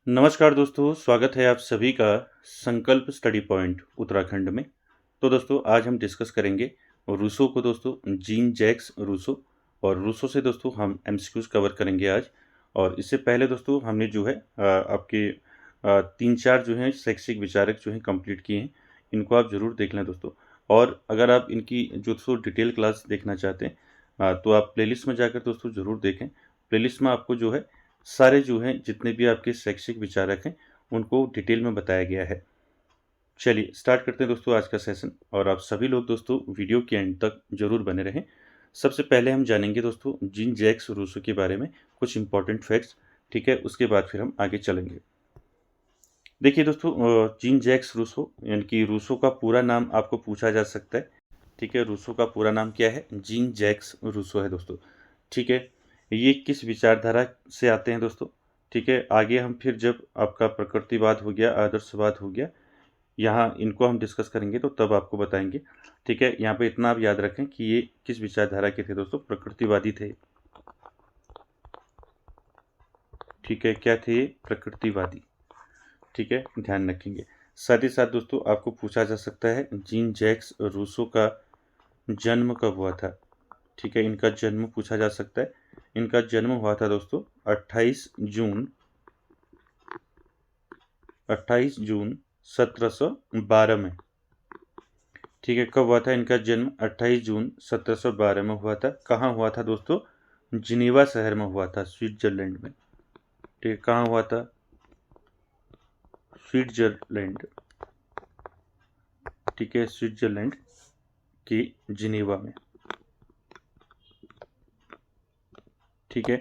नमस्कार दोस्तों, स्वागत है आप सभी का संकल्प स्टडी पॉइंट उत्तराखंड में। तो दोस्तों आज हम डिस्कस करेंगे रूसो को दोस्तों, जीन जैक्स रूसो। और रूसो से दोस्तों हम एमसीक्यूज कवर करेंगे आज। और इससे पहले दोस्तों हमने जो है आपके 3-4 जो हैं शैक्षिक विचारक जो हैं कंप्लीट किए हैं। इनको आप ज़रूर देख लें दोस्तों। और अगर आप इनकी जो दोस्तों डिटेल क्लास देखना चाहते हैं तो आप प्लेलिस्ट में जाकर दोस्तों ज़रूर देखें। प्लेलिस्ट में आपको जो है सारे जो हैं जितने भी आपके शैक्षिक विचारक हैं उनको डिटेल में बताया गया है। चलिए स्टार्ट करते हैं दोस्तों आज का सेशन। और आप सभी लोग दोस्तों वीडियो के एंड तक जरूर बने रहें। सबसे पहले हम जानेंगे दोस्तों जीन जैक्स रूसो के बारे में कुछ इंपॉर्टेंट फैक्ट्स। ठीक है, उसके बाद फिर हम आगे चलेंगे। देखिए दोस्तों, जीन जैक्स रूसो यानी कि रूसो का पूरा नाम आपको पूछा जा सकता है। ठीक है, रूसो का पूरा नाम क्या है? जीन जैक्स रूसो है दोस्तों। ठीक है, ये किस विचारधारा से आते हैं दोस्तों? ठीक है, आगे हम फिर जब आपका प्रकृतिवाद हो गया, आदर्शवाद हो गया, यहाँ इनको हम डिस्कस करेंगे तो तब आपको बताएंगे। ठीक है, यहाँ पे इतना आप याद रखें कि ये किस विचारधारा के थे दोस्तों? प्रकृतिवादी थे। ठीक है, क्या थे? प्रकृतिवादी। ठीक है, ध्यान रखेंगे। साथ ही साथ दोस्तों आपको पूछा जा सकता है जीन जैक्स रूसो का जन्म कब हुआ था? ठीक है, इनका जन्म पूछा जा सकता है। इनका जन्म हुआ था दोस्तों 28 जून 1712 में। ठीक है, कब हुआ था इनका जन्म? 28 जून 1712 में हुआ था। कहाँ हुआ था दोस्तों? जिनेवा शहर में हुआ था, स्विट्जरलैंड में। ठीक है, कहाँ हुआ था? स्विट्जरलैंड। ठीक है, स्विट्जरलैंड की जिनेवा में। ठीक है,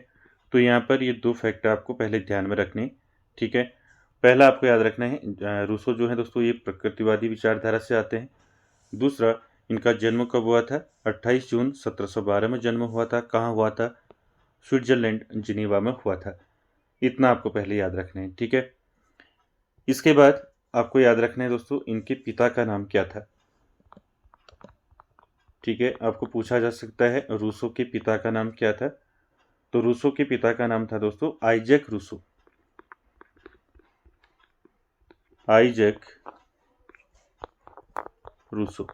तो यहाँ पर ये दो फैक्ट आपको पहले ध्यान में रखने। ठीक है, पहला आपको याद रखना है रूसो जो है दोस्तों ये प्रकृतिवादी विचारधारा से आते हैं। दूसरा, इनका जन्म कब हुआ था? 28 जून 1712 में जन्म हुआ था। कहाँ हुआ था? स्विट्जरलैंड जिनेवा में हुआ था। इतना आपको पहले याद रखना है। ठीक है, इसके बाद आपको याद रखना है दोस्तों इनके पिता का नाम क्या था। ठीक है, आपको पूछा जा सकता है रूसो के पिता का नाम क्या था। तो रूसो के पिता का नाम था दोस्तों आइजैक रूसो। Isaac Rousseau.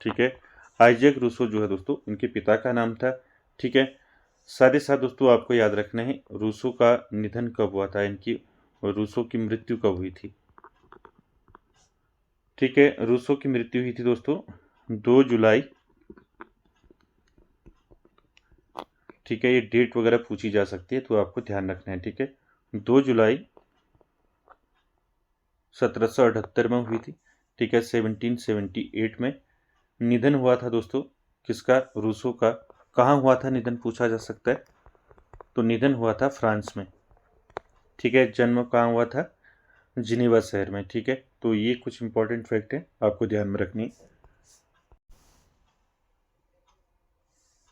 ठीक है, आइजैक रूसो जो है दोस्तों इनके पिता का नाम था। ठीक है, साथ ही साथ दोस्तों आपको याद रखना है रूसो का निधन कब हुआ था, इनकी रूसो की मृत्यु कब हुई थी। ठीक है, रूसो की मृत्यु हुई थी दोस्तों 2 जुलाई। ठीक है, ये डेट वगैरह पूछी जा सकती है तो आपको ध्यान रखना है। ठीक है, 2 जुलाई 1778 में हुई थी। ठीक है, 1778 में निधन हुआ था दोस्तों किसका? रूसो का। कहाँ हुआ था निधन पूछा जा सकता है। तो निधन हुआ था फ्रांस में। ठीक है, जन्म कहाँ हुआ था? जिनेवा शहर में। ठीक है, तो ये कुछ इंपॉर्टेंट फैक्ट है आपको ध्यान में रखनी।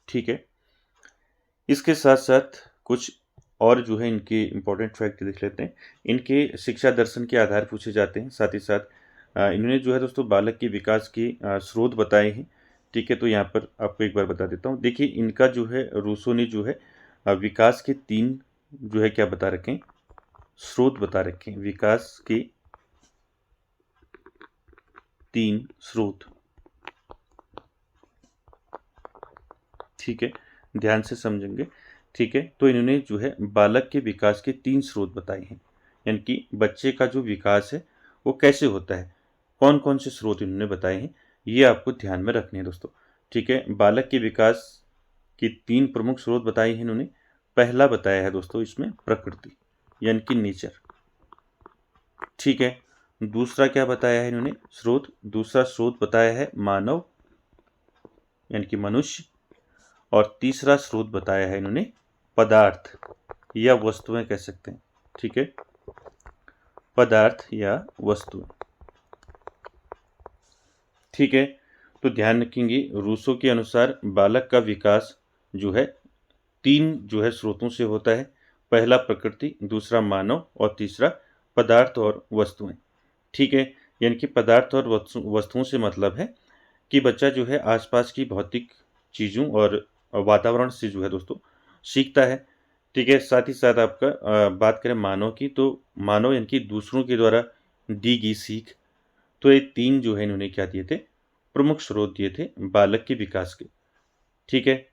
ठीक है, इसके साथ साथ कुछ और जो है इनके इंपॉर्टेंट फैक्ट देख लेते हैं। इनके शिक्षा दर्शन के आधार पूछे जाते हैं। साथ ही साथ इन्होंने जो है दोस्तों बालक के विकास के स्रोत बताए हैं। ठीक है, तो यहाँ पर आपको एक बार बता देता हूँ। देखिए, इनका जो है रूसो ने जो है विकास के 3 जो है क्या बता रखे हैं? स्रोत बता रखे हैं। विकास के 3 स्रोत। ठीक है, ध्यान से समझेंगे। ठीक है, तो इन्होंने जो है बालक के विकास के 3 स्रोत बताए हैं। यानी कि बच्चे का जो विकास है वो कैसे होता है, कौन कौन से स्रोत इन्होंने बताए हैं, ये आपको ध्यान में रखने हैं दोस्तों। ठीक है, बालक के विकास की 3 प्रमुख स्रोत बताए हैं इन्होंने। पहला बताया है दोस्तों इसमें प्रकृति यानी कि नेचर। ठीक है, दूसरा क्या बताया है इन्होंने? स्रोत। दूसरा स्रोत बताया है मानव यानी कि मनुष्य। और तीसरा स्रोत बताया है इन्होंने पदार्थ या वस्तुएं कह सकते हैं। ठीक है, पदार्थ या वस्तुएं। ठीक है, तो ध्यान रखेंगे रूसो के अनुसार बालक का विकास जो है 3 जो है स्रोतों से होता है। पहला प्रकृति, दूसरा मानव और तीसरा पदार्थ और वस्तुएं। ठीक है, यानी कि पदार्थ और वस्तुओं से मतलब है कि बच्चा जो है आसपास की भौतिक चीज़ों और वातावरण से जो है दोस्तों सीखता है। ठीक है। साथ ही साथ आपका बात करें मानव की, तो मानव यानी कि दूसरों के द्वारा दी गई सीख, तो ये 3 जो है इन्होंने क्या दिए थे, प्रमुख स्रोत दिए थे बालक के विकास के। ठीक है।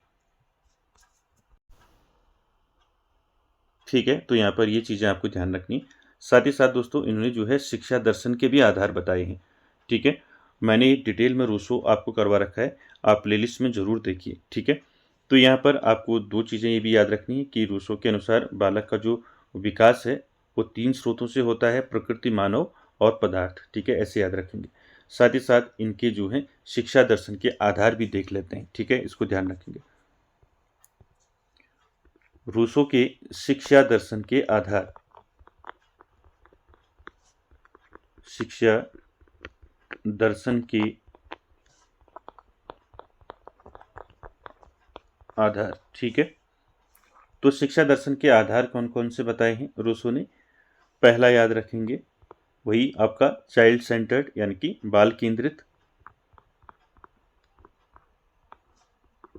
ठीक है, तो यहाँ पर ये चीज़ें आपको ध्यान रखनी है। साथ ही साथ दोस्तों इन्होंने जो है शिक्षा दर्शन के भी आधार बताए हैं। ठीक है, मैंने डिटेल में रूसो आपको करवा रखा है, आप प्लेलिस्ट में ज़रूर देखिए। ठीक है, तो यहाँ पर आपको 2 चीज़ें ये भी याद रखनी है कि रूसो के अनुसार बालक का जो विकास है वो 3 स्रोतों से होता है, प्रकृति, मानव और पदार्थ। ठीक है, ऐसे याद रखेंगे। साथ ही साथ इनके जो हैं शिक्षा दर्शन के आधार भी देख लेते हैं। ठीक है, इसको ध्यान रखेंगे। रूसो के शिक्षा दर्शन के आधार, शिक्षा दर्शन के आधार। ठीक है, तो शिक्षा दर्शन के आधार कौन कौन से बताए हैं रूसो ने? पहला याद रखेंगे वही आपका चाइल्ड सेंटर्ड यानी कि बाल केंद्रित,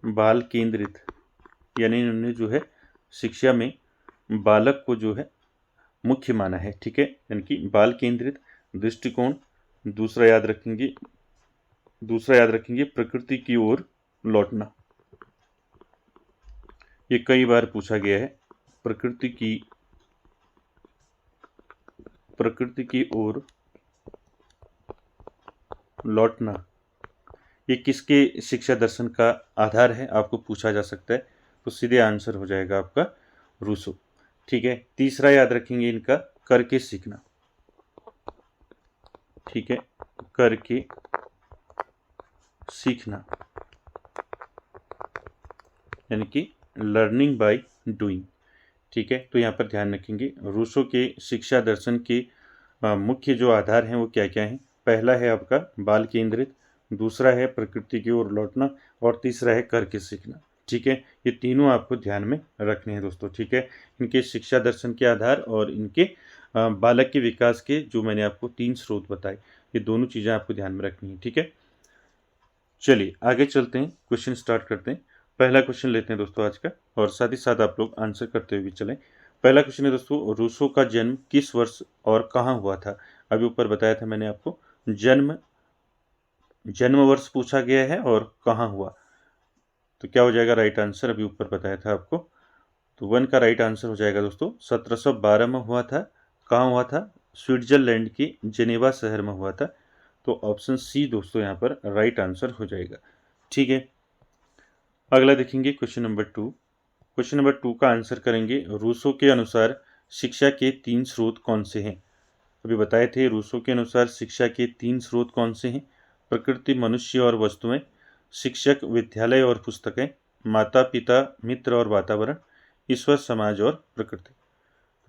बाल केंद्रित यानी इन्होंने जो है शिक्षा में बालक को जो है मुख्य माना है। ठीक है, यानी कि बाल केंद्रित दृष्टिकोण। दूसरा याद रखेंगे प्रकृति की ओर लौटना। ये कई बार पूछा गया है, प्रकृति की ओर लौटना, ये किसके शिक्षा दर्शन का आधार है आपको पूछा जा सकता है, तो सीधे आंसर हो जाएगा आपका रूसो। ठीक है, तीसरा याद रखेंगे इनका करके सीखना। ठीक है, करके सीखना यानी कि लर्निंग बाय डूइंग। ठीक है, तो यहाँ पर ध्यान रखेंगे रूसो के शिक्षा दर्शन के मुख्य जो आधार हैं वो क्या क्या हैं। पहला है आपका बाल केंद्रित, दूसरा है प्रकृति की ओर लौटना और तीसरा है करके सीखना। ठीक है, ये तीनों आपको ध्यान में रखने हैं दोस्तों। ठीक है, इनके शिक्षा दर्शन के आधार और इनके बालक के विकास के जो मैंने आपको 3 स्रोत बताए, ये दोनों चीज़ें आपको ध्यान में रखनी है। ठीक है, चलिए आगे चलते हैं, क्वेश्चन स्टार्ट करते हैं। पहला क्वेश्चन लेते हैं दोस्तों आज का, और साथ ही साथ आप लोग आंसर करते हुए भी चलें। पहला क्वेश्चन है दोस्तों, रूसो का जन्म किस वर्ष और कहाँ हुआ था? अभी ऊपर बताया था मैंने आपको, जन्म वर्ष पूछा गया है और कहाँ हुआ, तो क्या हो जाएगा राइट आंसर? अभी ऊपर बताया था आपको, तो 1 का राइट आंसर हो जाएगा दोस्तों 1712 में हुआ था। कहाँ हुआ था? स्विट्जरलैंड के जेनेवा शहर में हुआ था। तो ऑप्शन सी दोस्तों यहाँ पर राइट आंसर हो जाएगा। ठीक है, अगला देखेंगे क्वेश्चन नंबर 2। क्वेश्चन नंबर 2 का आंसर करेंगे, रूसो के अनुसार शिक्षा के 3 स्रोत कौन से हैं? अभी बताए थे रूसो के अनुसार शिक्षा के 3 स्रोत कौन से हैं? प्रकृति, मनुष्य और वस्तुएं, शिक्षक, विद्यालय और पुस्तकें, माता पिता, मित्र और वातावरण, ईश्वर, समाज और प्रकृति।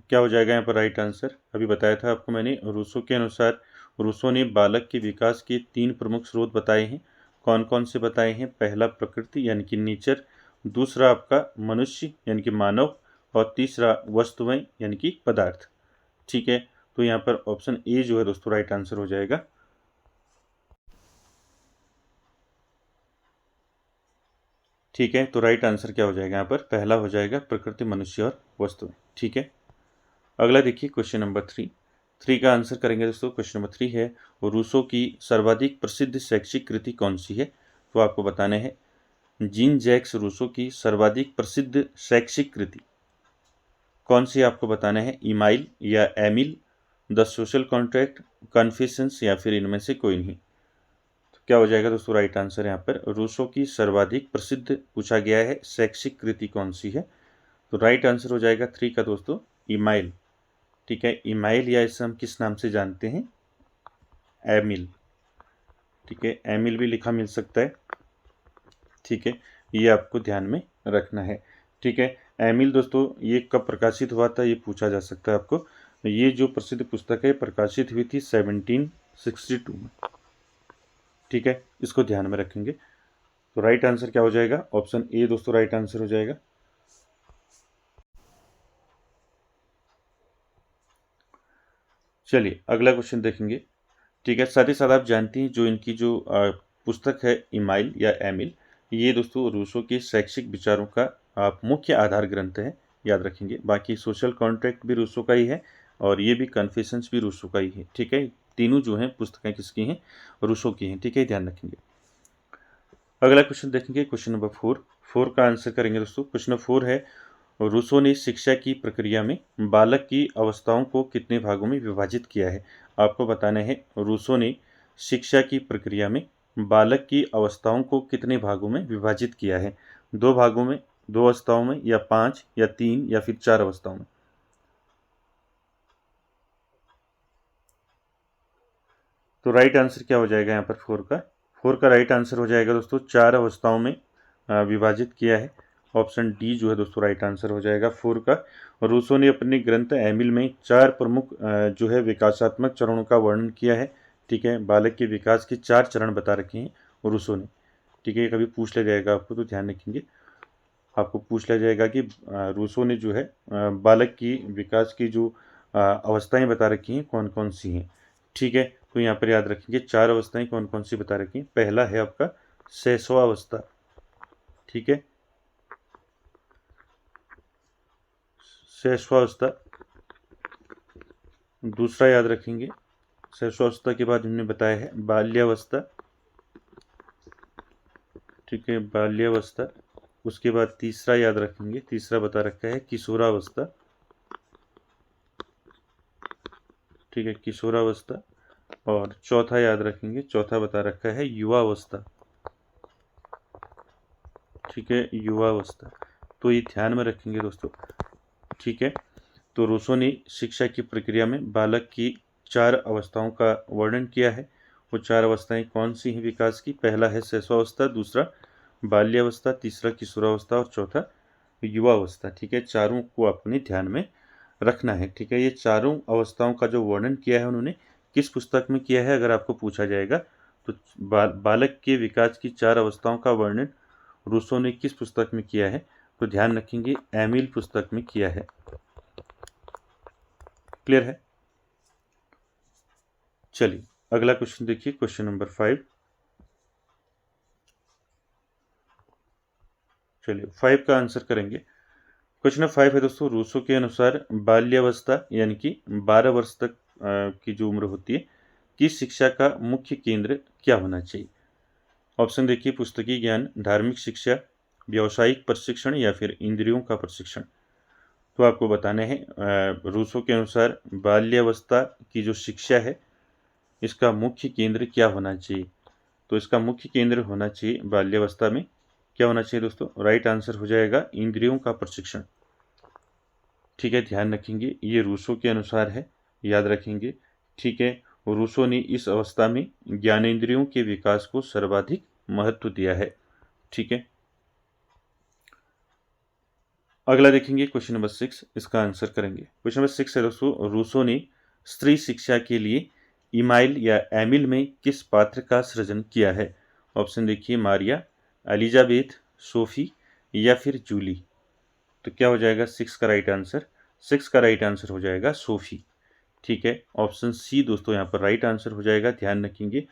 क्या हो जाएगा यहाँ पर राइट आंसर? अभी बताया था आपको मैंने, रूसो के अनुसार रूसो ने बालक के विकास के 3 प्रमुख स्रोत बताए हैं। कौन कौन से बताए हैं? पहला प्रकृति यानी कि नेचर, दूसरा आपका मनुष्य यानी कि मानव, और तीसरा वस्तुएं यानी कि पदार्थ। ठीक है, तो यहाँ पर ऑप्शन ए जो है दोस्तों राइट आंसर हो जाएगा। ठीक है, तो राइट आंसर क्या हो जाएगा यहाँ पर? पहला हो जाएगा प्रकृति, मनुष्य और वस्तुएं। ठीक है, अगला देखिए क्वेश्चन नंबर 3 का आंसर करेंगे दोस्तों। क्वेश्चन नंबर 3 है, रूसो की सर्वाधिक प्रसिद्ध शैक्षिक कृति कौन सी है? तो आपको बताने हैं जीन जैक्स रूसो की सर्वाधिक प्रसिद्ध शैक्षिक कृति कौन सी आपको बताना है? इमाइल या Emile, the social contract, confessions या फिर इनमें से कोई नहीं। तो क्या हो जाएगा दोस्तों राइट आंसर यहाँ पर? रूसो की सर्वाधिक प्रसिद्ध पूछा गया है शैक्षिक कृति कौन सी है, तो राइट आंसर हो जाएगा 3 का दोस्तों इमाइल। ठीक है, इमाइल या इसे हम किस नाम से जानते हैं? एमिल। ठीक है, एमिल भी लिखा मिल सकता है। ठीक है, ये आपको ध्यान में रखना है। ठीक है, एमिल दोस्तों ये कब प्रकाशित हुआ था ये पूछा जा सकता है आपको। ये जो प्रसिद्ध पुस्तक है प्रकाशित हुई थी 1762 में। ठीक है, इसको ध्यान में रखेंगे। तो राइट आंसर क्या हो जाएगा? ऑप्शन ए दोस्तों राइट आंसर हो जाएगा। चलिए अगला क्वेश्चन देखेंगे। ठीक है, साथ ही साथ आप जानते हैं जो इनकी जो पुस्तक है इमाइल या एमिल, ये दोस्तों रूसो के शैक्षिक विचारों का मुख्य आधार ग्रंथ है। याद रखेंगे। बाकी सोशल कॉन्ट्रैक्ट भी रूसो का ही है और ये भी कन्फेशंस भी रूसो का ही है, ठीक है। तीनों जो हैं पुस्तकें किसकी हैं, रूसो की हैं, ठीक है, ध्यान रखेंगे। अगला क्वेश्चन देखेंगे, क्वेश्चन नंबर 4 का आंसर करेंगे दोस्तों। क्वेश्चन नंबर 4 है, रूसो ने शिक्षा की प्रक्रिया में बालक की अवस्थाओं को कितने भागों में विभाजित किया है। आपको बताना है रूसो ने शिक्षा की प्रक्रिया में बालक की अवस्थाओं को कितने भागों में विभाजित किया है। 2 भागों में, 2 अवस्थाओं में, या 5 या 3 या फिर 4 अवस्थाओं में। तो राइट आंसर क्या हो जाएगा यहाँ पर 4 का राइट आंसर हो जाएगा दोस्तों 4 अवस्थाओं में विभाजित किया है। ऑप्शन डी जो है दोस्तों राइट आंसर हो जाएगा 4 का। रूसो ने अपने ग्रंथ एमिल में 4 प्रमुख जो है विकासात्मक चरणों का वर्णन किया है, ठीक है। बालक के विकास के 4 चरण बता रखे हैं रूसो ने, ठीक है। कभी पूछ लिया जाएगा आपको, तो ध्यान रखेंगे, आपको पूछ लिया जाएगा कि रूसो ने जो है बालक की विकास की जो अवस्थाएं बता रखी हैं कौन कौन सी हैं, ठीक है। तो यहाँ पर याद रखेंगे 4 अवस्थाएं कौन कौन सी बता रखी हैं। पहला है आपका शैशवावस्था, ठीक है, शैशवावस्था। दूसरा याद रखेंगे, शैशवावस्था के बाद हमने बताया है बाल्यावस्था, ठीक है, बाल्यावस्था। उसके बाद तीसरा याद रखेंगे, तीसरा बता रखा है किशोरावस्था, ठीक है, किशोरावस्था। और चौथा याद रखेंगे, चौथा बता रखा है युवावस्था, ठीक है, युवावस्था। तो ये ध्यान में रखेंगे दोस्तों, ठीक है। तो रूसो ने शिक्षा की प्रक्रिया में बालक की 4 अवस्थाओं का वर्णन किया है। वो 4 अवस्थाएं कौन सी हैं विकास की। पहला है शैशवावस्था, दूसरा बाल्यावस्था, तीसरा किशोरावस्था और चौथा युवावस्था, ठीक है। चारों को अपने ध्यान में रखना है, ठीक है। ये चारों अवस्थाओं का जो वर्णन किया है उन्होंने किस पुस्तक में किया है, अगर आपको पूछा जाएगा तो बालक के विकास की 4 अवस्थाओं का वर्णन रूसो ने किस पुस्तक में किया है, तो ध्यान रखेंगे एमिल पुस्तक में किया है। क्लियर है। चलिए अगला क्वेश्चन देखिए, क्वेश्चन नंबर 5। चलिए 5 का आंसर करेंगे। क्वेश्चन नंबर 5 है दोस्तों, रूसो के अनुसार बाल्यावस्था यानी कि 12 वर्ष तक की जो उम्र होती है की शिक्षा का मुख्य केंद्र क्या होना चाहिए। ऑप्शन देखिए, पुस्तकीय ज्ञान, धार्मिक शिक्षा, व्यावसायिक प्रशिक्षण या फिर इंद्रियों का प्रशिक्षण। तो आपको बताना है रूसो के अनुसार बाल्यावस्था की जो शिक्षा है इसका मुख्य केंद्र क्या होना चाहिए। तो इसका मुख्य केंद्र होना चाहिए बाल्यावस्था में, क्या होना चाहिए दोस्तों, राइट आंसर हो जाएगा इंद्रियों का प्रशिक्षण, ठीक है। ध्यान रखेंगे ये रूसो के अनुसार है, याद रखेंगे, ठीक है। रूसो ने इस अवस्था में ज्ञानेंद्रियों के विकास को सर्वाधिक महत्व दिया है, ठीक है। अगला देखेंगे क्वेश्चन नंबर 6, इसका आंसर करेंगे। क्वेश्चन नंबर 6 है दोस्तों, रूसो ने स्त्री शिक्षा के लिए इमाइल या एमिल में किस पात्र का सृजन किया है। ऑप्शन देखिए, मारिया, एलिजाबेथ, सोफी या फिर जूली। तो क्या हो जाएगा 6 का राइट आंसर, 6 का राइट आंसर हो जाएगा सोफी, ठीक है। ऑप्शन सी दोस्तों यहाँ पर राइट आंसर हो जाएगा। ध्यान रखेंगे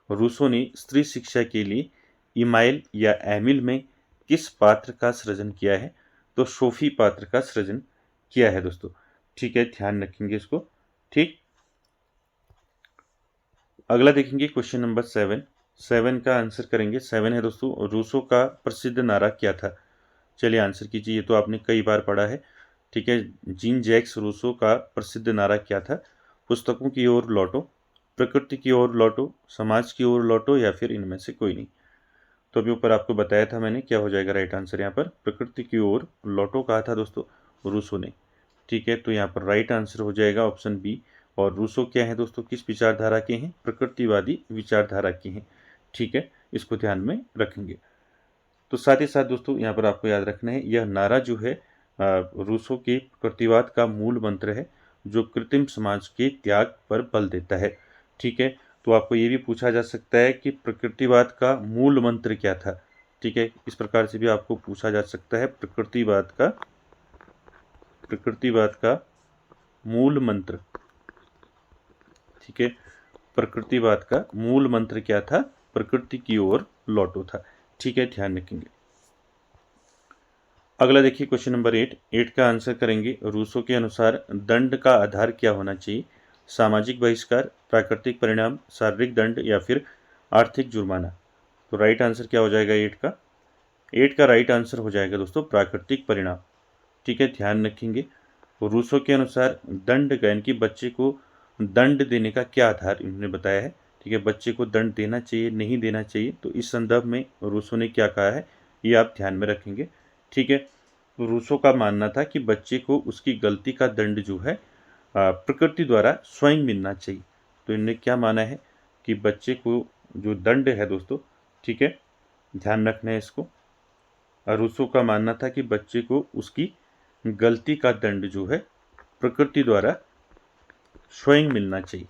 रूसो ने स्त्री शिक्षा के लिए इमाइल या एमिल में किस पात्र का सृजन किया है, तो सोफी पात्र का सृजन किया है दोस्तों, ठीक है। ध्यान रखेंगे इसको, ठीक। अगला देखेंगे क्वेश्चन नंबर 7 का आंसर करेंगे। 7 है दोस्तों, रूसो का प्रसिद्ध नारा क्या था। चलिए आंसर कीजिए, ये तो आपने कई बार पढ़ा है, ठीक है। जीन जैक्स रूसो का प्रसिद्ध नारा क्या था। पुस्तकों की ओर लौटो, प्रकृति की ओर लौटो, समाज की ओर लौटो या फिर इनमें से कोई नहीं। तो अभी ऊपर आपको बताया था मैंने, क्या हो जाएगा राइट आंसर यहाँ पर, प्रकृति की ओर लौटो कहा था दोस्तों रूसो ने, ठीक है। तो यहाँ पर राइट आंसर हो जाएगा ऑप्शन बी। और रूसो क्या है दोस्तों, किस विचारधारा के हैं, प्रकृतिवादी विचारधारा के हैं, ठीक है। इसको ध्यान में रखेंगे। तो साथ ही साथ दोस्तों यहाँ पर आपको याद रखना है, यह नारा जो है रूसो के प्रकृतिवाद का मूल मंत्र है जो कृत्रिम समाज के त्याग पर बल देता है, ठीक है। तो आपको ये भी पूछा जा सकता है कि प्रकृतिवाद का मूल मंत्र क्या था, ठीक है। इस प्रकार से भी आपको पूछा जा सकता है प्रकृतिवाद का मूल मंत्र, ठीक है। प्रकृतिवाद का मूल मंत्र क्या था, प्रकृति की ओर लौटो था, ठीक है। ध्यान रखेंगे। अगला देखिए क्वेश्चन नंबर 8 का आंसर करेंगे। रूसो के अनुसार दंड का आधार क्या होना चाहिए? सामाजिक बहिष्कार, प्राकृतिक परिणाम, शारीरिक दंड या फिर आर्थिक जुर्माना। तो राइट आंसर क्या हो जाएगा 8 का राइट आंसर हो जाएगा दोस्तों प्राकृतिक परिणाम। ठीक है, ध्यान रखेंगे। रूसो के अनुसार दंड का यानी कि बच्चे को दंड देने का क्या आधार इन्होंने बताया है। ठीक है, बच्चे को दंड देना चाहिए नहीं देना चाहिए, तो इस संदर्भ में रूसो ने क्या कहा है ये आप ध्यान में रखेंगे। ठीक है, तो रूसो का मानना था कि बच्चे को उसकी गलती का दंड जो है प्रकृति द्वारा स्वयं मिलना चाहिए। तो इन्होंने क्या माना है कि बच्चे को जो दंड है दोस्तों, ठीक है, ध्यान रखना है इसको। रूसो का मानना था कि बच्चे को उसकी गलती का दंड जो है प्रकृति द्वारा स्वयं मिलना चाहिए।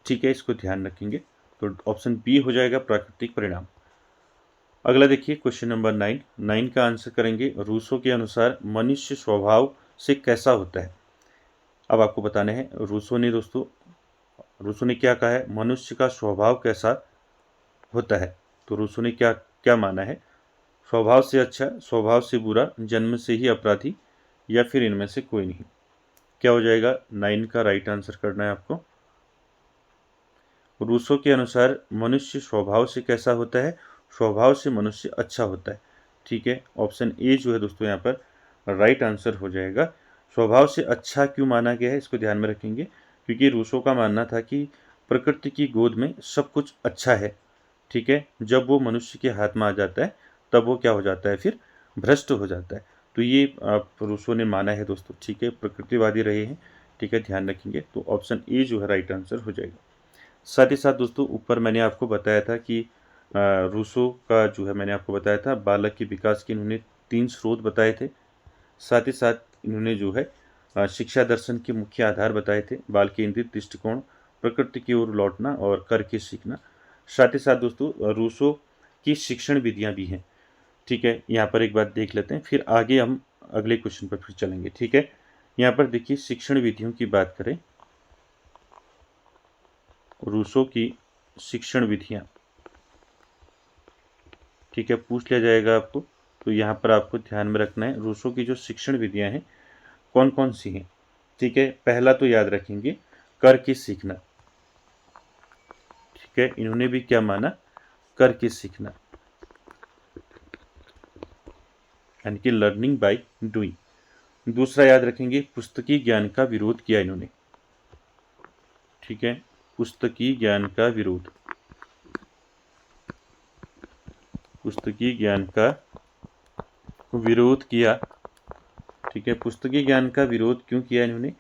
ठीक है, इसको ध्यान रखेंगे। तो ऑप्शन बी हो जाएगा प्राकृतिक परिणाम। अगला देखिए क्वेश्चन नंबर 9 का आंसर करेंगे। रूसो के अनुसार मनुष्य स्वभाव से कैसा होता है? अब आपको बताना है रूसो ने क्या कहा है, मनुष्य का स्वभाव कैसा होता है। तो रूसो ने क्या क्या माना है, स्वभाव से अच्छा, स्वभाव से बुरा, जन्म से ही अपराधी या फिर इनमें से कोई नहीं। क्या हो जाएगा 9 का राइट आंसर करना है आपको। रूसो के अनुसार मनुष्य स्वभाव से कैसा होता है, स्वभाव से मनुष्य अच्छा होता है। ठीक है, ऑप्शन ए जो है दोस्तों यहाँ पर राइट आंसर हो जाएगा। स्वभाव से अच्छा क्यों माना गया है इसको ध्यान में रखेंगे, क्योंकि रूसो का मानना था कि प्रकृति की गोद में सब कुछ अच्छा है। ठीक है, जब वो मनुष्य के हाथ में आ जाता है तब वो क्या हो जाता है, फिर भ्रष्ट हो जाता है। तो ये रूसो ने माना है दोस्तों। ठीक है, प्रकृतिवादी रहे हैं। ठीक है, ध्यान रखेंगे। तो ऑप्शन ए जो है राइट आंसर हो जाएगा। साथ ही साथ दोस्तों ऊपर मैंने आपको बताया था कि रूसो का जो है मैंने आपको बताया था बालक के विकास के इन्होंने 3 स्रोत बताए थे। साथ ही साथ इन्होंने जो है शिक्षा दर्शन के मुख्य आधार बताए थे, बाल केंद्रित दृष्टिकोण, प्रकृति की ओर लौटना और करके सीखना। साथ ही साथ दोस्तों रूसो की शिक्षण विधियां भी हैं। ठीक है, यहाँ पर एक बात देख लेते हैं, फिर आगे हम अगले क्वेश्चन पर फिर चलेंगे। ठीक है, यहाँ पर देखिए शिक्षण विधियों की बात करें, रूसो की शिक्षण विधियां, ठीक है, पूछ लिया जाएगा आपको। तो यहाँ पर आपको ध्यान में रखना है रूसो की जो शिक्षण विधियां हैं कौन कौन सी हैं। ठीक है, पहला तो याद रखेंगे करके सीखना। ठीक है, इन्होंने भी क्या माना, करके सीखना, यानी कि लर्निंग बाय डूइंग। दूसरा याद रखेंगे पुस्तकी ज्ञान का विरोध किया इन्होंने। ठीक है, पुस्तकी ज्ञान का विरोध, पुस्तकी ज्ञान का विरोध किया। ठीक है, पुस्तकीय ज्ञान का विरोध क्यों किया इन्होंने,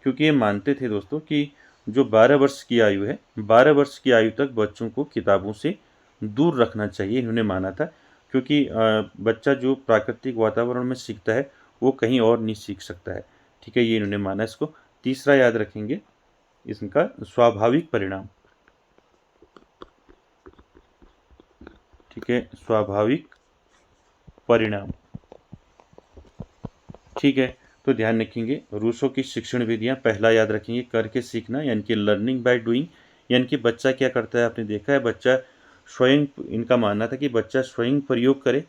क्योंकि ये मानते थे दोस्तों कि जो 12 वर्ष की आयु है, 12 वर्ष की आयु तक बच्चों को किताबों से दूर रखना चाहिए इन्होंने माना था। क्योंकि बच्चा जो प्राकृतिक वातावरण में सीखता है वो कहीं और नहीं सीख सकता है। ठीक है, ये इन्होंने माना इसको। तीसरा याद रखेंगे इसका स्वाभाविक परिणाम। ठीक है, स्वाभाविक परिणाम। ठीक है, तो ध्यान रखेंगे रूसो की शिक्षण विधियां, पहला याद रखेंगे करके सीखना, यानी कि लर्निंग बाय डूइंग। यानी कि बच्चा क्या करता है, आपने देखा है बच्चा स्वयं, इनका मानना था कि बच्चा स्वयं प्रयोग करे,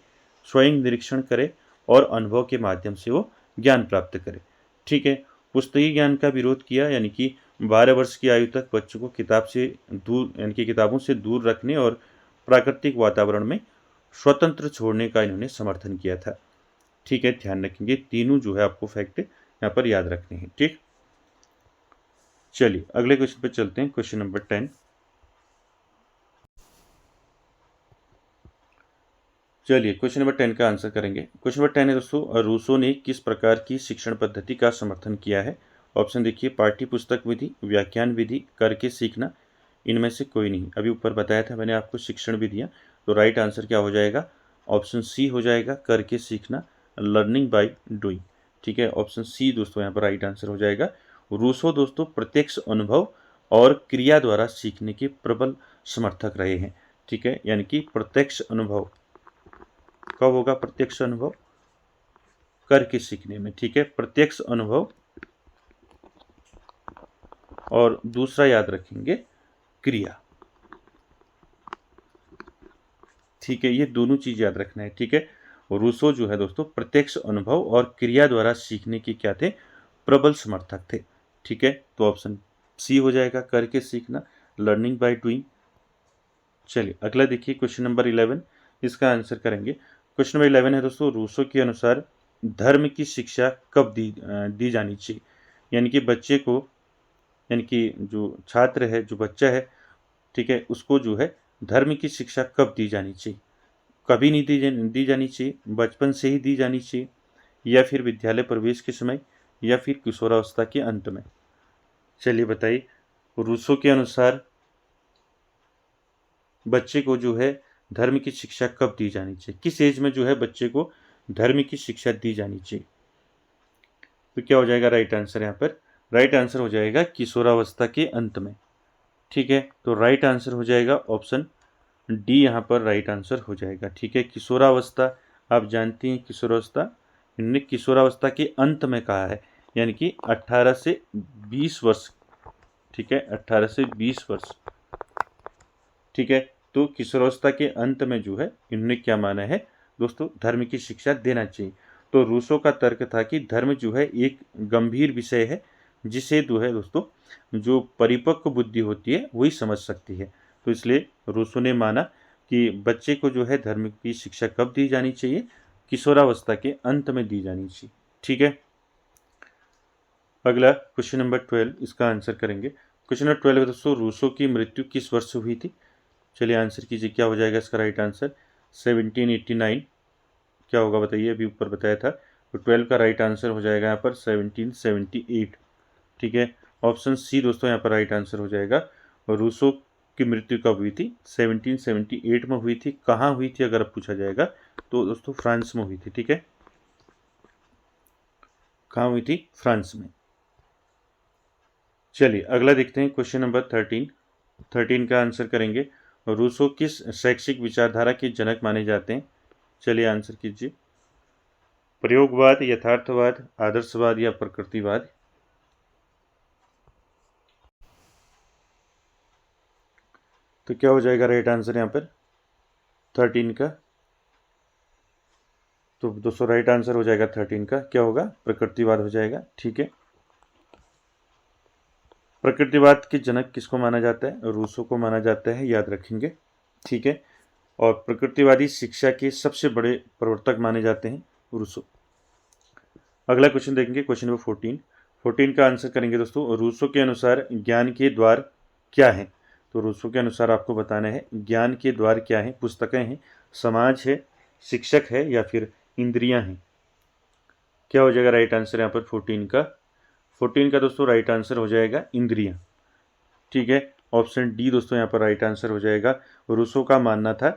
स्वयं निरीक्षण करे और अनुभव के माध्यम से वो ज्ञान प्राप्त करे। ठीक है, पुस्तकीय ज्ञान का विरोध किया, यानी कि 12 वर्ष की आयु तक बच्चों को किताब से दूर, यानी कि किताबों से दूर रखने और प्राकृतिक वातावरण में स्वतंत्र छोड़ने का इन्होंने समर्थन किया था। ठीक है, ध्यान रखेंगे तीनों जो है आपको फैक्ट यहाँ पर याद रखने हैं। ठीक, चलिए अगले क्वेश्चन पर चलते हैं। Question number 10। चलिए क्वेश्चन नंबर 10 का आंसर करेंगे। क्वेश्चन नंबर 10 है दोस्तों, रूसो ने किस प्रकार की शिक्षण पद्धति का समर्थन किया है? ऑप्शन देखिए, पाठ्य पुस्तक विधि, व्याख्यान विधि, करके सीखना, इनमें से कोई नहीं। अभी ऊपर बताया था मैंने आपको शिक्षण विधियां, तो राइट आंसर क्या हो जाएगा, ऑप्शन सी हो जाएगा, करके सीखना, लर्निंग बाय डूइंग। ठीक है, ऑप्शन सी दोस्तों यहाँ पर राइट आंसर हो जाएगा। रूसो दोस्तों प्रत्यक्ष अनुभव और क्रिया द्वारा सीखने के प्रबल समर्थक रहे हैं। ठीक है, यानी कि प्रत्यक्ष अनुभव कब होगा, प्रत्यक्ष अनुभव करके सीखने में। ठीक है, प्रत्यक्ष अनुभव और दूसरा याद रखेंगे क्रिया। ठीक है, ये दोनों चीज याद रखना है। ठीक है, रूसो जो है दोस्तों प्रत्यक्ष अनुभव और क्रिया द्वारा सीखने के क्या थे, प्रबल समर्थक थे। ठीक है, तो ऑप्शन सी हो जाएगा, करके सीखना, लर्निंग बाय डूइंग। चलिए अगला देखिए क्वेश्चन नंबर 11, इसका आंसर करेंगे। क्वेश्चन नंबर 11 है दोस्तों, रूसो के अनुसार धर्म की शिक्षा कब दी जानी चाहिए, यानी कि बच्चे को, यानी कि जो छात्र है, जो बच्चा है, ठीक है, उसको जो है धर्म की शिक्षा कब दी जानी चाहिए। कभी नहीं दी जानी चाहिए, बचपन से ही दी जानी चाहिए, या फिर विद्यालय प्रवेश के समय, या फिर किशोरावस्था के अंत में। चलिए बताइए, रूसो के अनुसार बच्चे को जो है धर्म की शिक्षा कब दी जानी चाहिए, किस एज में जो है बच्चे को धर्म की शिक्षा दी जानी चाहिए। तो क्या हो जाएगा राइट आंसर, यहाँ पर राइट आंसर हो जाएगा किशोरावस्था के अंत में। ठीक है, तो राइट आंसर हो जाएगा ऑप्शन डी, यहाँ पर राइट आंसर हो जाएगा। ठीक है, किशोरावस्था, आप जानती हैं किशोरावस्था, इन्होंने किशोरावस्था के अंत में कहा है, यानी कि 18 से 20 वर्ष। ठीक है, 18 से 20 वर्ष। ठीक है, तो किशोरावस्था के अंत में जो है इन्होंने क्या माना है दोस्तों, धर्म की शिक्षा देना चाहिए। तो रूसो का तर्क था कि धर्म जो है एक गंभीर विषय है, जिसे जो है दोस्तों जो परिपक्व बुद्धि होती है वही समझ सकती है। तो इसलिए रूसो ने माना कि बच्चे को जो है धर्म की शिक्षा कब दी जानी चाहिए, किशोरावस्था के अंत में दी जानी चाहिए। ठीक है, अगला क्वेश्चन नंबर 12, इसका आंसर करेंगे। क्वेश्चन नंबर 12 है दोस्तों, रूसो की मृत्यु किस वर्ष हुई थी। चलिए आंसर कीजिए, क्या हो जाएगा इसका राइट आंसर, 1789। क्या होगा बताइए, अभी ऊपर बताया था। तो 12 का राइट आंसर हो जाएगा यहाँ पर 1778। ठीक है, ऑप्शन सी दोस्तों यहाँ पर राइट आंसर हो जाएगा। और रूसो की मृत्यु कब हुई थी, 1778 में हुई थी। कहाँ हुई थी अगर पूछा जाएगा तो दोस्तों फ्रांस में हुई थी। ठीक है, कहाँ हुई थी, फ्रांस में। चलिए अगला देखते हैं क्वेश्चन नंबर 13 का आंसर करेंगे। रूसो किस शैक्षिक विचारधारा के जनक माने जाते हैं। चलिए आंसर कीजिए, प्रयोगवाद, यथार्थवाद, आदर्शवाद या प्रकृतिवाद। तो क्या हो जाएगा राइट आंसर यहाँ पर 13 का, तो दोस्तों राइट आंसर हो जाएगा 13 का, क्या होगा, प्रकृतिवाद हो जाएगा। ठीक है, प्रकृतिवाद के जनक किसको माना जाता है, रूसो को माना जाता है, याद रखेंगे। ठीक है, और प्रकृतिवादी शिक्षा के सबसे बड़े प्रवर्तक माने जाते हैं रूसो। अगला क्वेश्चन देखेंगे, क्वेश्चन नंबर 14 का आंसर करेंगे दोस्तों। रूसो के अनुसार ज्ञान के द्वार क्या हैं। तो रूसो के अनुसार आपको बताना है ज्ञान के द्वार क्या हैं। पुस्तकें हैं, समाज है, शिक्षक है, या फिर इंद्रियां हैं। क्या हो जाएगा राइट आंसर यहाँ पर 14 का दोस्तों राइट आंसर हो जाएगा इंद्रियां। ठीक है, ऑप्शन डी दोस्तों यहाँ पर राइट आंसर हो जाएगा। रूसो का मानना था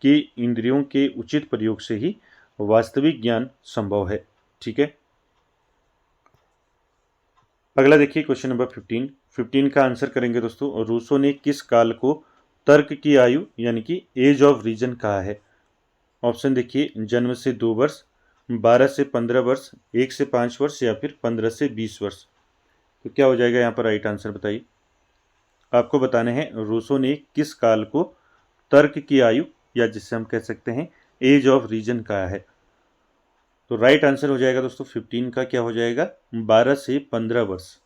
कि इंद्रियों के उचित प्रयोग से ही वास्तविक ज्ञान संभव है। ठीक है, अगला देखिए क्वेश्चन नंबर 15 का आंसर करेंगे दोस्तों। रूसो ने किस काल को तर्क की आयु यानी कि एज ऑफ रीजन कहा है। ऑप्शन देखिए, जन्म से 2 वर्ष, 12 से 15 वर्ष, 1 से 5 वर्ष, या फिर 15 से 20 वर्ष। तो क्या हो जाएगा यहाँ पर राइट आंसर बताइए। आपको बताना है रूसो ने किस काल को तर्क की आयु, या जिसे हम कह सकते हैं एज ऑफ रीजन कहा है। तो राइट आंसर हो जाएगा दोस्तों 15 का, क्या हो जाएगा, 12 से 15 वर्ष।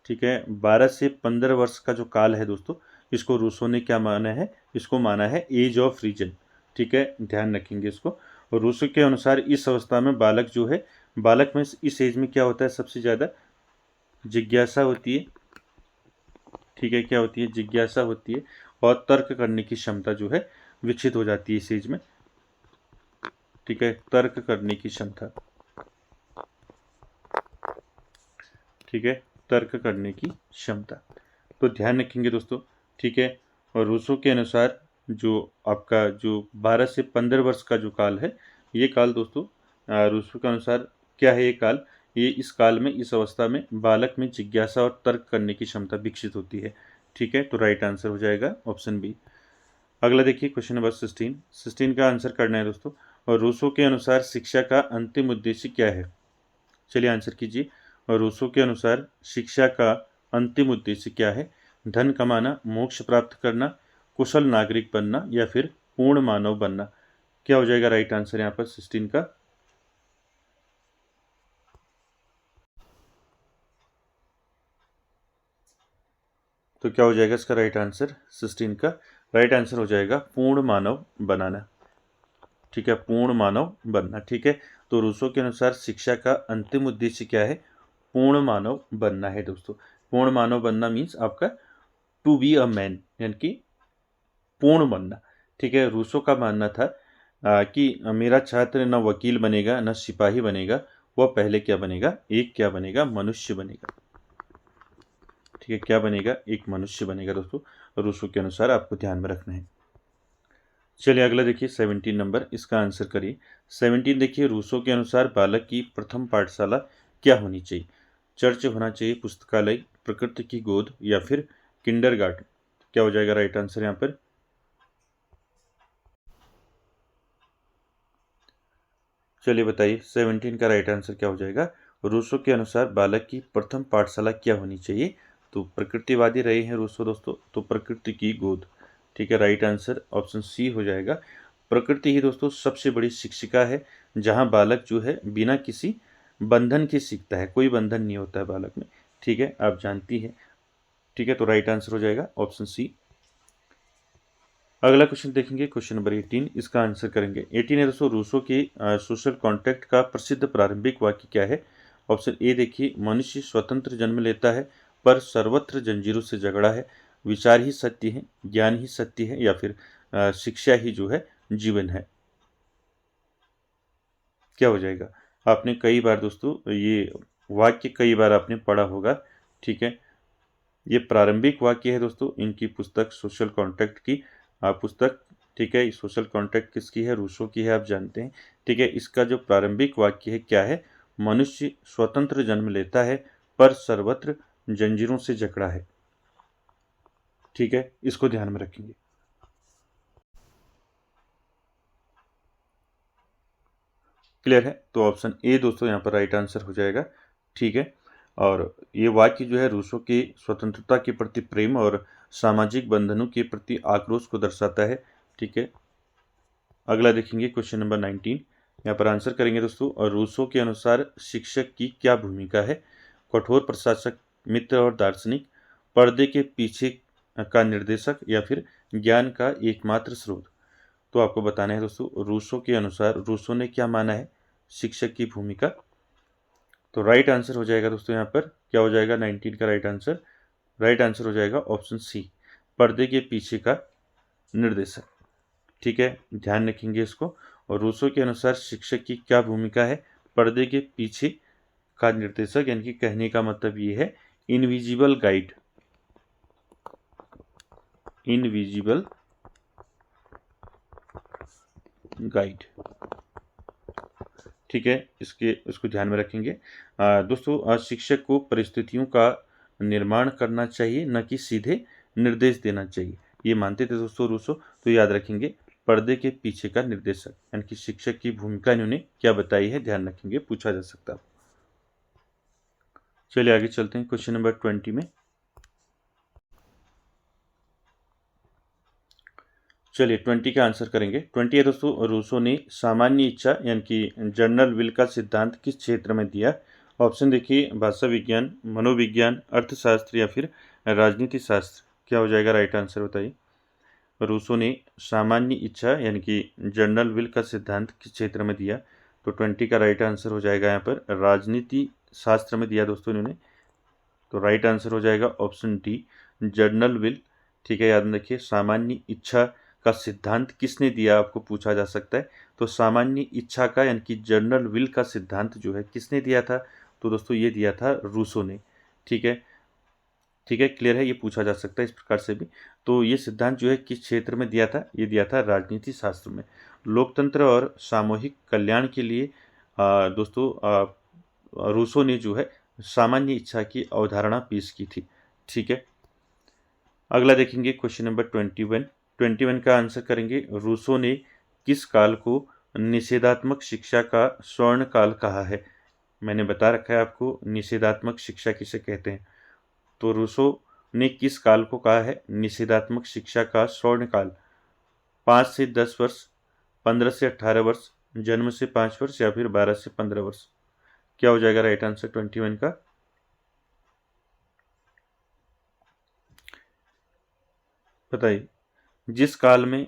ठीक है, 12 से 15 वर्ष का जो काल है दोस्तों, इसको रूसो ने क्या माना है, इसको माना है एज ऑफ रीजन। ठीक है, ध्यान रखेंगे इसको। और रूसो के अनुसार इस अवस्था में बालक जो है, बालक में इस एज में क्या होता है, सबसे ज़्यादा जिज्ञासा होती है। ठीक है, क्या होती है, जिज्ञासा होती है, और तर्क करने की क्षमता जो है विकसित हो जाती है इस एज में। ठीक है, तर्क करने की क्षमता, ठीक है, तर्क करने की क्षमता। तो ध्यान रखेंगे दोस्तों। ठीक है, और रूसो के अनुसार जो आपका जो 12 से 15 वर्ष का जो काल है, ये काल दोस्तों रूसो के अनुसार क्या है, ये काल, ये इस काल में, इस अवस्था में बालक में जिज्ञासा और तर्क करने की क्षमता विकसित होती है। ठीक है, तो राइट आंसर हो जाएगा ऑप्शन बी। अगला देखिए क्वेश्चन नंबर 16 का आंसर करना है दोस्तों। और रूसो के अनुसार शिक्षा का अंतिम उद्देश्य क्या है। चलिए आंसर कीजिए। और रूसो के अनुसार शिक्षा का अंतिम उद्देश्य क्या है। धन कमाना, मोक्ष प्राप्त करना, कुशल नागरिक बनना, या फिर पूर्ण मानव बनना। क्या हो जाएगा राइट आंसर यहाँ पर सिस्टीन का? तो क्या हो जाएगा इसका राइट आंसर? सिस्टीन का राइट आंसर हो जाएगा पूर्ण मानव बनाना। ठीक है, पूर्ण मानव बनना। ठीक है, तो रूसो के अनुसार शिक्षा का अंतिम उद्देश्य क्या है? पूर्ण मानव बनना है दोस्तों। पूर्ण मानव बनना मीन्स आपका टू बी अ मैन, यानी कि पूर्ण बनना। ठीक है, रूसो का मानना था कि मेरा छात्र न वकील बनेगा न सिपाही बनेगा, वह पहले क्या बनेगा? एक क्या बनेगा? मनुष्य बनेगा। ठीक है, क्या बनेगा? एक मनुष्य बनेगा दोस्तों, रूसो के अनुसार आपको ध्यान में रखना है। चलिए अगला देखिए 17 नंबर, इसका आंसर करिए। 17 देखिए, रूसो के अनुसार बालक की प्रथम पाठशाला क्या होनी चाहिए? चर्च होना चाहिए, पुस्तकालय, प्रकृति की गोद या फिर किंडरगार्टन? क्या हो जाएगा राइट आंसर यहाँ पर? चलिए बताइए 17 का राइट आंसर क्या हो जाएगा? रूसो के अनुसार बालक की प्रथम पाठशाला क्या होनी चाहिए? तो प्रकृतिवादी रहे हैं रूसो दोस्तों, तो प्रकृति की गोद। ठीक है, राइट आंसर ऑप्शन सी हो जाएगा। प्रकृति ही दोस्तों सबसे बड़ी शिक्षिका है, जहाँ बालक जो है बिना किसी बंधन के सीखता है, कोई बंधन नहीं होता है बालक में। ठीक है, आप जानती हैं। ठीक है, तो राइट आंसर हो जाएगा ऑप्शन सी। अगला क्वेश्चन देखेंगे, क्वेश्चन नंबर 18, इसका आंसर करेंगे। 18 है दोस्तों, रूसो के सोशल कॉन्ट्रैक्ट का प्रसिद्ध प्रारंभिक वाक्य क्या है? ऑप्शन ए देखिए, मनुष्य स्वतंत्र जन्म लेता है पर सर्वत्र जंजीरों से झगड़ा है, विचार ही सत्य है, ज्ञान ही सत्य है, या फिर शिक्षा ही जो है जीवन है? क्या हो जाएगा? आपने कई बार दोस्तों ये वाक्य कई बार आपने पढ़ा होगा। ठीक है, ये प्रारंभिक वाक्य है दोस्तों इनकी पुस्तक सोशल कॉन्ट्रैक्ट की पुस्तक। ठीक है, सोशल कॉन्ट्रैक्ट किसकी है? रूसो की है, आप जानते हैं। ठीक है, इसका जो प्रारंभिक वाक्य है क्या है? मनुष्य स्वतंत्र जन्म लेता है पर सर्वत्र जंजीरों से जकड़ा है। ठीक है, इसको ध्यान में रखेंगे। क्लियर है? तो ऑप्शन ए दोस्तों यहाँ पर राइट आंसर हो जाएगा। ठीक है, और ये वाक्य जो है रूसो की स्वतंत्रता के प्रति प्रेम और सामाजिक बंधनों के प्रति आक्रोश को दर्शाता है। ठीक है, अगला देखेंगे क्वेश्चन नंबर 19, यहाँ पर आंसर करेंगे दोस्तों। और रूसो के अनुसार शिक्षक की क्या भूमिका है? कठोर प्रशासक, मित्र और दार्शनिक, पर्दे के पीछे का निर्देशक, या फिर ज्ञान का एकमात्र स्रोत? तो आपको बताना है दोस्तों, रूसो के अनुसार रूसो ने क्या माना है शिक्षक की भूमिका? तो राइट आंसर हो जाएगा दोस्तों यहाँ पर क्या हो जाएगा? 19 का राइट आंसर, राइट आंसर हो जाएगा ऑप्शन सी, पर्दे के पीछे का निर्देशक। ठीक है, ध्यान रखेंगे इसको। और रूसो के अनुसार शिक्षक की क्या भूमिका है? पर्दे के पीछे का निर्देशक, यानी कि कहने का मतलब ये है इनविजिबल गाइड। Invisible guide. ठीक है, इसको ध्यान में रखेंगे। दोस्तों शिक्षक को परिस्थितियों का निर्माण करना चाहिए, न कि सीधे निर्देश देना चाहिए, ये मानते थे दोस्तों रूसो। तो याद रखेंगे, पर्दे के पीछे का निर्देशक, यानी कि शिक्षक की भूमिका इन्होंने क्या बताई है, ध्यान रखेंगे, पूछा जा सकता है। चलिए आगे चलते हैं क्वेश्चन नंबर 20 में। चलिए 20 का आंसर करेंगे। 20 है दोस्तों, रूसो ने सामान्य इच्छा यानी कि जनरल विल का सिद्धांत किस क्षेत्र में दिया? ऑप्शन देखिए, भाषा विज्ञान, मनोविज्ञान, अर्थशास्त्र, या फिर राजनीति शास्त्र? क्या हो जाएगा राइट आंसर बताइए? रूसो ने सामान्य इच्छा यानी कि जनरल विल का सिद्धांत किस क्षेत्र में दिया? तो 20 का राइट आंसर हो जाएगा यहाँ पर राजनीति शास्त्र में दिया दोस्तों इन्होंने। तो राइट आंसर हो जाएगा ऑप्शन डी, जनरल विल। ठीक है, याद रखिए, सामान्य इच्छा का सिद्धांत किसने दिया आपको पूछा जा सकता है। तो सामान्य इच्छा का यानी कि जनरल विल का सिद्धांत जो है किसने दिया था? तो दोस्तों ये दिया था रूसो ने। ठीक है, ठीक है, क्लियर है, ये पूछा जा सकता है इस प्रकार से भी। तो ये सिद्धांत जो है किस क्षेत्र में दिया था? ये दिया था राजनीति शास्त्र में। लोकतंत्र और सामूहिक कल्याण के लिए दोस्तों रूसो ने जो है सामान्य इच्छा की अवधारणा पेश की थी। ठीक है, अगला देखेंगे क्वेश्चन नंबर 21। 21 का आंसर करेंगे, रूसो ने किस काल को निषेधात्मक शिक्षा का स्वर्ण काल कहा है? मैंने बता रखा है आपको निषेधात्मक शिक्षा किसे कहते हैं। तो रूसो ने किस काल को कहा है निषेधात्मक शिक्षा का स्वर्ण काल? 5 से 10 वर्ष, 15 से 18 वर्ष, जन्म से 5 वर्ष या फिर 12 से 15 वर्ष? क्या हो जाएगा राइट आंसर 21 का? बताइए। जिस काल में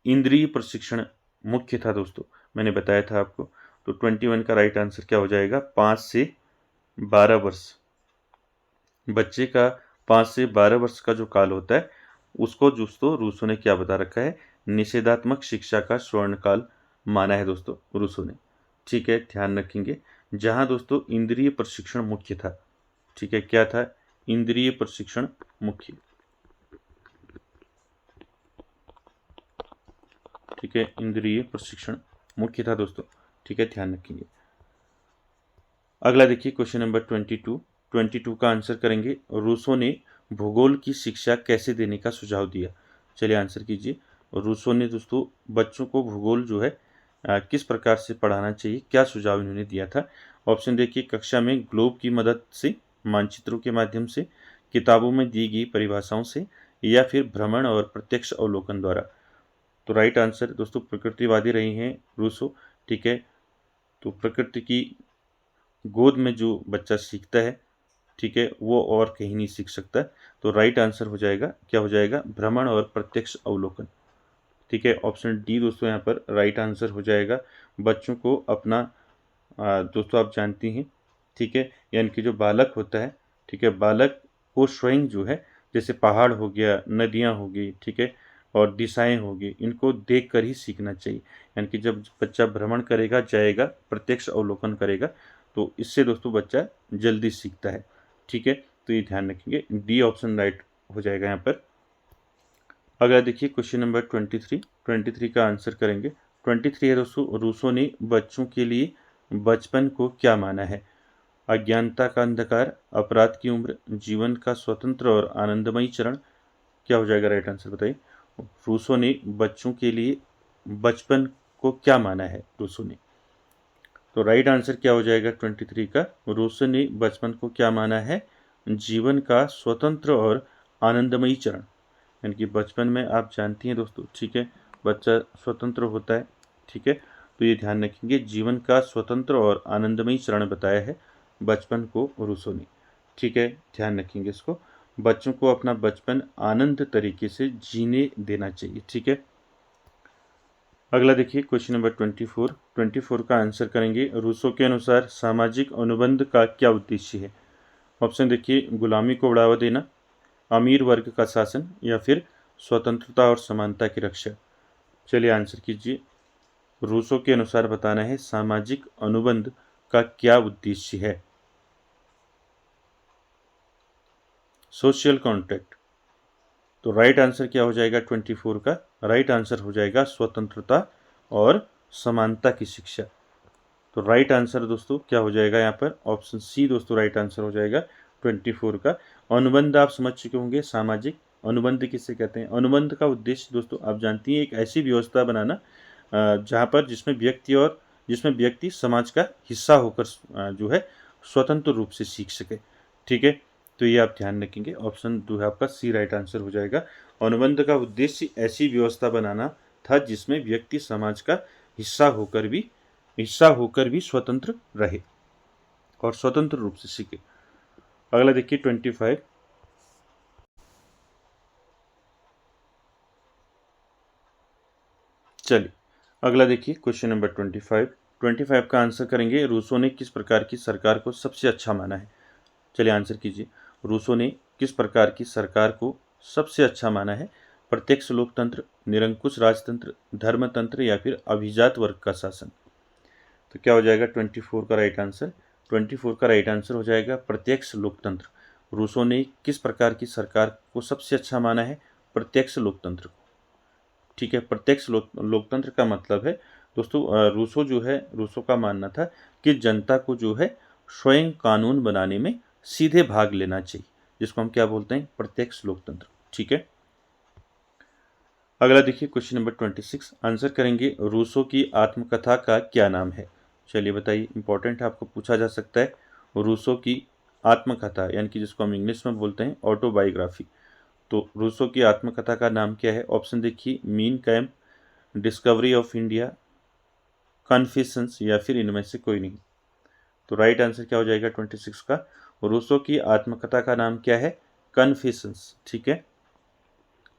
इंद्रिय प्रशिक्षण मुख्य था दोस्तों, मैंने बताया था आपको, तो 21 का राइट आंसर क्या हो जाएगा? 5 से 12 वर्ष। बच्चे का 5 से 12 वर्ष का जो काल होता है उसको दोस्तों रूसो ने क्या बता रखा है? निषेधात्मक शिक्षा का स्वर्ण काल माना है दोस्तों रूसो ने। ठीक है, ध्यान रखेंगे। जहां दोस्तों इंद्रिय प्रशिक्षण मुख्य था, ठीक है, क्या था? इंद्रिय प्रशिक्षण मुख्य, ठीक है, इंद्रिय प्रशिक्षण मुख्य था दोस्तों। ठीक है, ध्यान रखेंगे। अगला देखिए क्वेश्चन नंबर 22 का आंसर करेंगे। रूसो ने भूगोल की शिक्षा कैसे देने का सुझाव दिया? चलिए आंसर कीजिए। रूसो ने दोस्तों बच्चों को भूगोल जो है किस प्रकार से पढ़ाना चाहिए, क्या सुझाव इन्होंने दिया था? ऑप्शन देखिए, कक्षा में ग्लोब की मदद से, मानचित्रों के माध्यम से, किताबों में दी गई परिभाषाओं से, या फिर भ्रमण और प्रत्यक्ष अवलोकन द्वारा? तो राइट आंसर दोस्तों प्रकृतिवादी रही हैं रूसो। ठीक है, तो प्रकृति की गोद में जो बच्चा सीखता है, ठीक है, वो और कहीं नहीं सीख सकता। तो राइट आंसर हो जाएगा, क्या हो जाएगा? भ्रमण और प्रत्यक्ष अवलोकन। ठीक है, ऑप्शन डी दोस्तों यहाँ पर राइट आंसर हो जाएगा। बच्चों को अपना दोस्तों आप जानती हैं, ठीक है, यानी कि जो बालक होता है, ठीक है, बालक को स्वयं जो है, जैसे पहाड़ हो गया, नदियाँ हो गई, ठीक है, और दिशाएं होगी, इनको देख कर ही सीखना चाहिए। यानी कि जब बच्चा भ्रमण करेगा, जाएगा, प्रत्यक्ष अवलोकन करेगा, तो इससे दोस्तों बच्चा जल्दी सीखता है। ठीक है, तो ये ध्यान रखेंगे, डी ऑप्शन राइट हो जाएगा यहाँ पर। अगला देखिए क्वेश्चन नंबर 23 का आंसर करेंगे। 23 है दोस्तों, रूसो ने बच्चों के लिए बचपन को क्या माना है? अज्ञानता का अंधकार, अपराध की उम्र, जीवन का स्वतंत्र और आनंदमयी चरण? क्या हो जाएगा राइट आंसर बताइए। रूसो ने बच्चों के लिए बचपन को क्या माना है? रूसो ने, तो राइट आंसर क्या हो जाएगा 23 का? रूसो ने बचपन को क्या माना है? जीवन का स्वतंत्र और आनंदमयी चरण। यानी कि बचपन में आप जानती हैं दोस्तों, ठीक है, बच्चा स्वतंत्र होता है। ठीक है, तो ये ध्यान रखेंगे, जीवन का स्वतंत्र और आनंदमयी चरण बताया है बचपन को रूसो ने। ठीक है, ध्यान रखेंगे इसको। बच्चों को अपना बचपन आनंद तरीके से जीने देना चाहिए। ठीक है, अगला देखिए क्वेश्चन नंबर 24 का आंसर करेंगे। रूसो के अनुसार सामाजिक अनुबंध का क्या उद्देश्य है? ऑप्शन देखिए, गुलामी को बढ़ावा देना, अमीर वर्ग का शासन, या फिर स्वतंत्रता और समानता की रक्षा? चलिए आंसर कीजिए। रूसो के अनुसार बताना है सामाजिक अनुबंध का क्या उद्देश्य है? Social contract. तो राइट आंसर क्या हो जाएगा 24 का? राइट आंसर हो जाएगा स्वतंत्रता और समानता की शिक्षा। तो राइट आंसर दोस्तों क्या हो जाएगा यहाँ पर? ऑप्शन सी दोस्तों राइट आंसर हो जाएगा 24 का। अनुबंध आप समझ चुके होंगे, सामाजिक अनुबंध किसे कहते हैं? अनुबंध का उद्देश्य दोस्तों आप जानती हैं, एक ऐसी व्यवस्था बनाना जहाँ पर जिसमें व्यक्ति समाज का हिस्सा होकर जो है स्वतंत्र रूप से सीख सके। ठीक है, तो ये आप ध्यान रखेंगे, ऑप्शन 2 है आपका सी राइट आंसर हो जाएगा। अनुबंध का उद्देश्य ऐसी व्यवस्था बनाना था जिसमें व्यक्ति समाज का हिस्सा होकर भी स्वतंत्र रहे और स्वतंत्र रूप से सीखे। अगला देखिए 25। चलिए अगला देखिए क्वेश्चन नंबर 25 का आंसर करेंगे। रूसो ने किस प्रकार की सरकार को सबसे अच्छा माना है? चलिए आंसर कीजिए। रूसो ने किस प्रकार की सरकार को सबसे अच्छा माना है? प्रत्यक्ष लोकतंत्र, निरंकुश राजतंत्र, धर्मतंत्र, या फिर अभिजात वर्ग का शासन? तो क्या हो जाएगा 24 का राइट आंसर? 24 का राइट आंसर हो जाएगा प्रत्यक्ष लोकतंत्र। रूसो ने किस प्रकार की सरकार को सबसे अच्छा माना है? प्रत्यक्ष लोकतंत्र को। ठीक है, प्रत्यक्ष लोकतंत्र का मतलब है दोस्तों, रूसो का मानना था कि जनता को जो है स्वयं कानून बनाने में सीधे भाग लेना चाहिए, जिसको हम क्या बोलते हैं? प्रत्यक्ष लोकतंत्र। ठीक है, अगला देखिए क्वेश्चन नंबर 26 आंसर करेंगे। रूसो की आत्मकथा का क्या नाम है? चलिए बताइए, इंपॉर्टेंट है, आपको पूछा जा सकता है। रूसो की आत्मकथा यानी कि जिसको हम इंग्लिश में बोलते हैं ऑटोबायोग्राफी, तो रूसो की आत्मकथा का नाम क्या है? ऑप्शन देखिए, mean camp, discovery of India, confessions या फिर इनमें से कोई नहीं। तो राइट आंसर क्या हो जाएगा 26 का? रूसो की आत्मकथा का नाम क्या है? कन्फेशंस। ठीक है,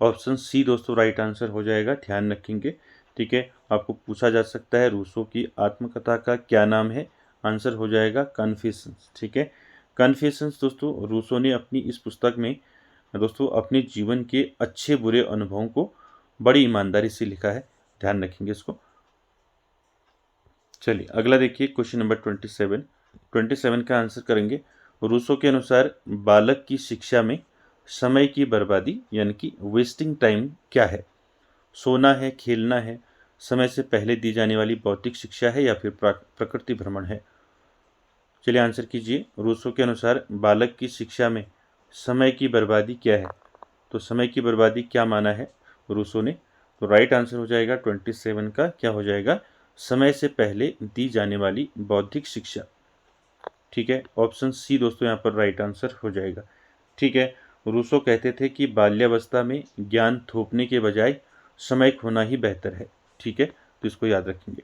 ऑप्शन सी दोस्तों राइट आंसर हो जाएगा, ध्यान रखेंगे। ठीक है, आपको पूछा जा सकता है रूसो की आत्मकथा का क्या नाम है, आंसर हो जाएगा कन्फेशंस। ठीक है, कन्फेशंस दोस्तों रूसो ने अपनी इस पुस्तक में दोस्तों अपने जीवन के अच्छे बुरे अनुभवों को बड़ी ईमानदारी से लिखा है, ध्यान रखेंगे इसको। चलिए अगला देखिए, क्वेश्चन नंबर 27 का आंसर करेंगे। रूसो के अनुसार बालक की शिक्षा में समय की बर्बादी यानी कि वेस्टिंग टाइम क्या है? सोना है, खेलना है, समय से पहले दी जाने वाली भौतिक शिक्षा है या फिर प्रकृति भ्रमण है? चलिए आंसर कीजिए। रूसो के अनुसार बालक की शिक्षा में समय की बर्बादी क्या है? तो समय की बर्बादी क्या माना है रूसो ने? तो राइट आंसर हो जाएगा 27 का, क्या हो जाएगा? समय से पहले दी जाने वाली बौद्धिक शिक्षा। ठीक है, ऑप्शन सी दोस्तों यहाँ पर राइट आंसर हो जाएगा। ठीक है, रूसो कहते थे कि बाल्यावस्था में ज्ञान थोपने के बजाय समय खोना ही बेहतर है। ठीक है, तो इसको याद रखेंगे।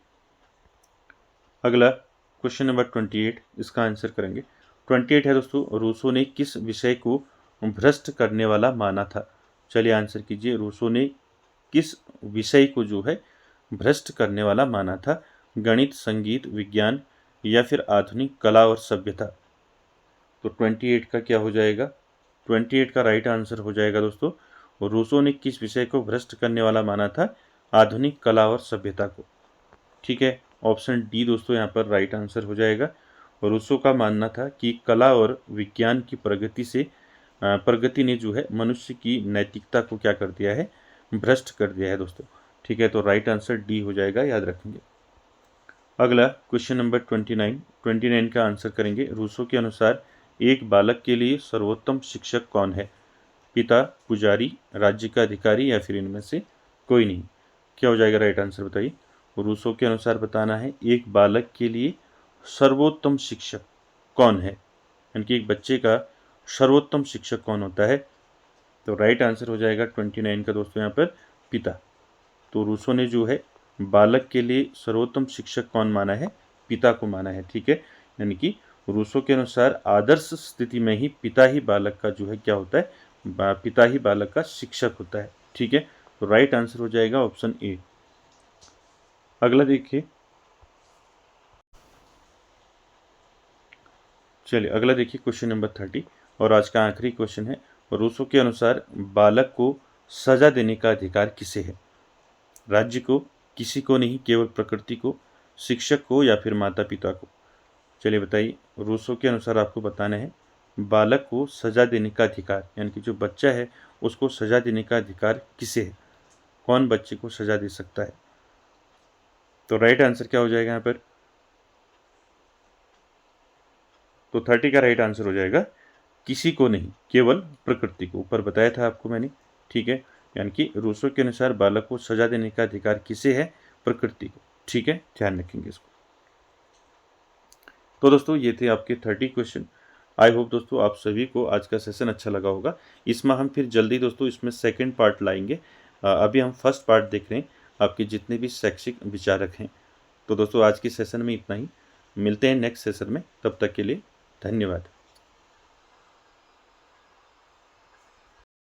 अगला क्वेश्चन नंबर 28, इसका आंसर करेंगे। 28 है दोस्तों, रूसो ने किस विषय को भ्रष्ट करने वाला माना था? चलिए आंसर कीजिए, रूसो ने किस विषय को जो है भ्रष्ट करने वाला माना था? गणित, संगीत, विज्ञान या फिर आधुनिक कला और सभ्यता? तो 28 का क्या हो जाएगा? 28 का राइट आंसर हो जाएगा दोस्तों, रूसो ने किस विषय को भ्रष्ट करने वाला माना था? आधुनिक कला और सभ्यता को। ठीक है, ऑप्शन डी दोस्तों यहाँ पर राइट आंसर हो जाएगा। रूसो का मानना था कि कला और विज्ञान की प्रगति ने जो है मनुष्य की नैतिकता को क्या कर दिया है? भ्रष्ट कर दिया है दोस्तों। ठीक है, तो राइट आंसर डी हो जाएगा, याद रखेंगे। अगला क्वेश्चन नंबर 29 का आंसर करेंगे। रूसो के अनुसार एक बालक के लिए सर्वोत्तम शिक्षक कौन है? पिता, पुजारी, राज्य का अधिकारी या फिर इनमें से कोई नहीं? क्या हो जाएगा राइट आंसर बताइए। रूसो के अनुसार बताना है एक बालक के लिए सर्वोत्तम शिक्षक कौन है, यानी कि एक बच्चे का सर्वोत्तम शिक्षक कौन होता है? तो राइट आंसर हो जाएगा 29 का दोस्तों यहाँ पर पिता। तो रूसो ने जो है बालक के लिए सर्वोत्तम शिक्षक कौन माना है? पिता को माना है। ठीक है, यानी कि रूसो के अनुसार आदर्श स्थिति में ही पिता ही बालक का जो है क्या होता है? पिता ही बालक का शिक्षक होता है। ठीक है, तो राइट आंसर हो जाएगा ऑप्शन ए। अगला देखिए, चलिए अगला देखिए क्वेश्चन नंबर 30 और आज का आखिरी क्वेश्चन है। रूसो के अनुसार बालक को सजा देने का अधिकार किसे है? राज्य को, किसी को नहीं, केवल प्रकृति को, शिक्षक को या फिर माता पिता को? चलिए बताइए, रूसो के अनुसार आपको बताना है बालक को सजा देने का अधिकार, यानी कि जो बच्चा है उसको सजा देने का अधिकार किसे है? कौन बच्चे को सजा दे सकता है? तो राइट आंसर क्या हो जाएगा यहाँ पर? तो 30 का राइट आंसर हो जाएगा किसी को नहीं, केवल प्रकृति को। ऊपर बताया था आपको मैंने। ठीक है, यानी कि रूसो के अनुसार बालक को सजा देने का अधिकार किसे है? प्रकृति को। ठीक है, ध्यान रखेंगे इसको। तो दोस्तों ये थे आपके 30 क्वेश्चन। आई होप दोस्तों आप सभी को आज का सेशन अच्छा लगा होगा। इसमें हम फिर जल्दी दोस्तों इसमें सेकंड पार्ट लाएंगे। अभी हम फर्स्ट पार्ट देख रहे हैं, आपके जितने भी शैक्षिक विचारक हैं। तो दोस्तों आज की सेशन में इतना ही, मिलते हैं नेक्स्ट सेशन में, तब तक के लिए धन्यवाद।